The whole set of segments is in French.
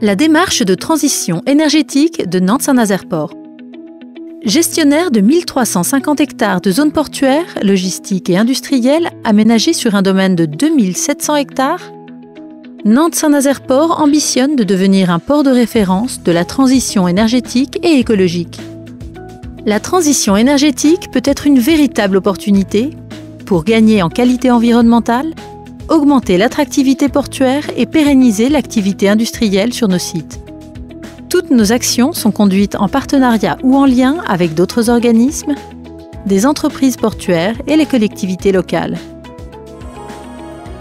La démarche de transition énergétique de Nantes-Saint-Nazaire Port. Gestionnaire de 1350 hectares de zones portuaires, logistiques et industrielles aménagées sur un domaine de 2700 hectares, Nantes-Saint-Nazaire Port ambitionne de devenir un port de référence de la transition énergétique et écologique. La transition énergétique peut être une véritable opportunité pour gagner en qualité environnementale, augmenter l'attractivité portuaire et pérenniser l'activité industrielle sur nos sites. Toutes nos actions sont conduites en partenariat ou en lien avec d'autres organismes, des entreprises portuaires et les collectivités locales.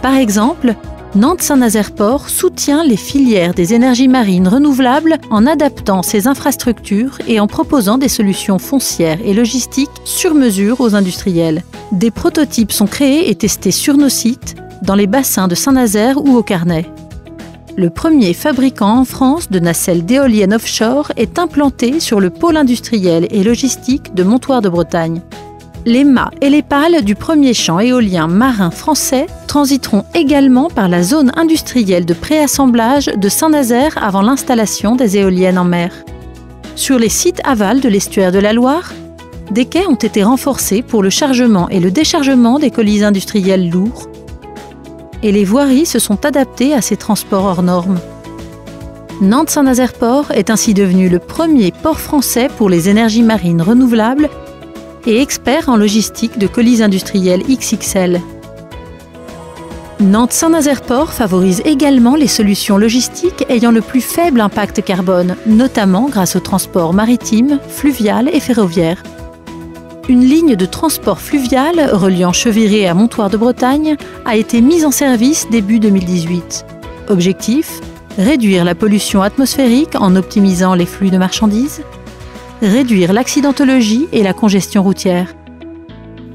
Par exemple, Nantes-Saint-Nazaire Port soutient les filières des énergies marines renouvelables en adaptant ses infrastructures et en proposant des solutions foncières et logistiques sur mesure aux industriels. Des prototypes sont créés et testés sur nos sites, dans les bassins de Saint-Nazaire ou au Carnet. Le premier fabricant en France de nacelles d'éoliennes offshore est implanté sur le pôle industriel et logistique de Montoire de Bretagne. Les mâts et les pales du premier champ éolien marin français transiteront également par la zone industrielle de préassemblage de Saint-Nazaire avant l'installation des éoliennes en mer. Sur les sites aval de l'estuaire de la Loire, des quais ont été renforcés pour le chargement et le déchargement des colis industriels lourds, et les voiries se sont adaptées à ces transports hors normes. Nantes-Saint-Nazaire Port est ainsi devenu le premier port français pour les énergies marines renouvelables et expert en logistique de colis industriels XXL. Nantes-Saint-Nazaire Port favorise également les solutions logistiques ayant le plus faible impact carbone, notamment grâce au transport maritime, fluvial et ferroviaire. Une ligne de transport fluvial reliant Cheviré à Montoire de Bretagne a été mise en service début 2018. Objectif : réduire la pollution atmosphérique en optimisant les flux de marchandises, réduire l'accidentologie et la congestion routière.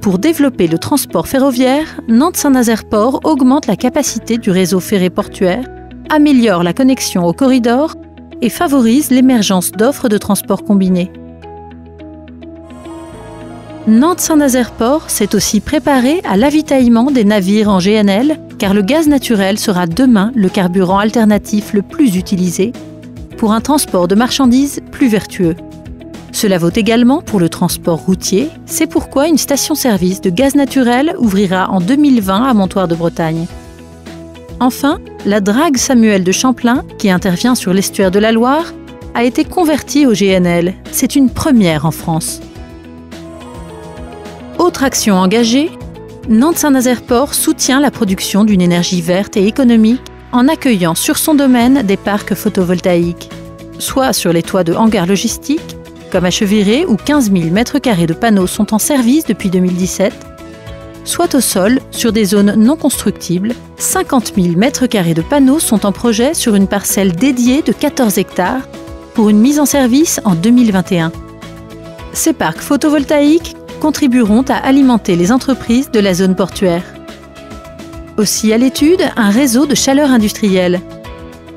Pour développer le transport ferroviaire, Nantes-Saint-Nazaire Port augmente la capacité du réseau ferré portuaire, améliore la connexion au corridor et favorise l'émergence d'offres de transport combinés. Nantes-Saint-Nazaire Port s'est aussi préparé à l'avitaillement des navires en GNL, car le gaz naturel sera demain le carburant alternatif le plus utilisé pour un transport de marchandises plus vertueux. Cela vaut également pour le transport routier, c'est pourquoi une station-service de gaz naturel ouvrira en 2020 à Montoire de Bretagne. Enfin, la drague Samuel de Champlain, qui intervient sur l'estuaire de la Loire, a été convertie au GNL. C'est une première en France. Autre action engagée, Nantes-Saint-Nazaire Port soutient la production d'une énergie verte et économique en accueillant sur son domaine des parcs photovoltaïques, soit sur les toits de hangars logistiques, comme à Cheviré où 15 000 m² de panneaux sont en service depuis 2017, soit au sol, sur des zones non constructibles, 50 000 m² de panneaux sont en projet sur une parcelle dédiée de 14 hectares pour une mise en service en 2021. Ces parcs photovoltaïques contribueront à alimenter les entreprises de la zone portuaire. Aussi à l'étude, un réseau de chaleur industrielle.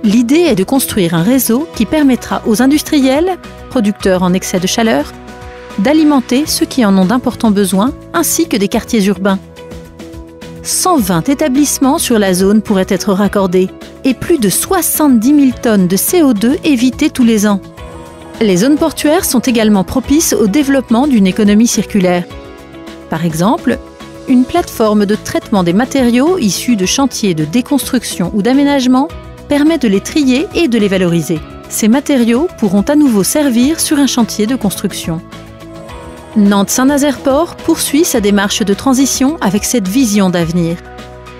L'idée est de construire un réseau qui permettra aux industriels, producteurs en excès de chaleur, d'alimenter ceux qui en ont d'importants besoins, ainsi que des quartiers urbains. 120 établissements sur la zone pourraient être raccordés et plus de 70 000 tonnes de CO2 évitées tous les ans. Les zones portuaires sont également propices au développement d'une économie circulaire. Par exemple, une plateforme de traitement des matériaux issus de chantiers de déconstruction ou d'aménagement permet de les trier et de les valoriser. Ces matériaux pourront à nouveau servir sur un chantier de construction. Nantes-Saint-Nazaire Port poursuit sa démarche de transition avec cette vision d'avenir.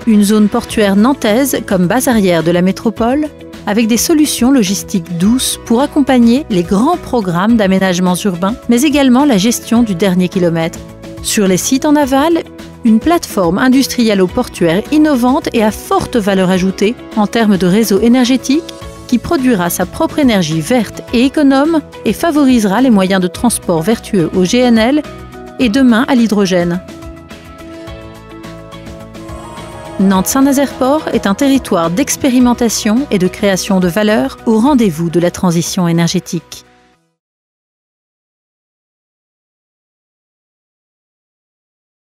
Une zone portuaire nantaise comme base arrière de la métropole, avec des solutions logistiques douces pour accompagner les grands programmes d'aménagements urbains, mais également la gestion du dernier kilomètre. Sur les sites en aval, une plateforme industrielle-portuaire innovante et à forte valeur ajoutée en termes de réseau énergétique qui produira sa propre énergie verte et économe et favorisera les moyens de transport vertueux au GNL et demain à l'hydrogène. Nantes-Saint-Nazaire Port est un territoire d'expérimentation et de création de valeur au rendez-vous de la transition énergétique.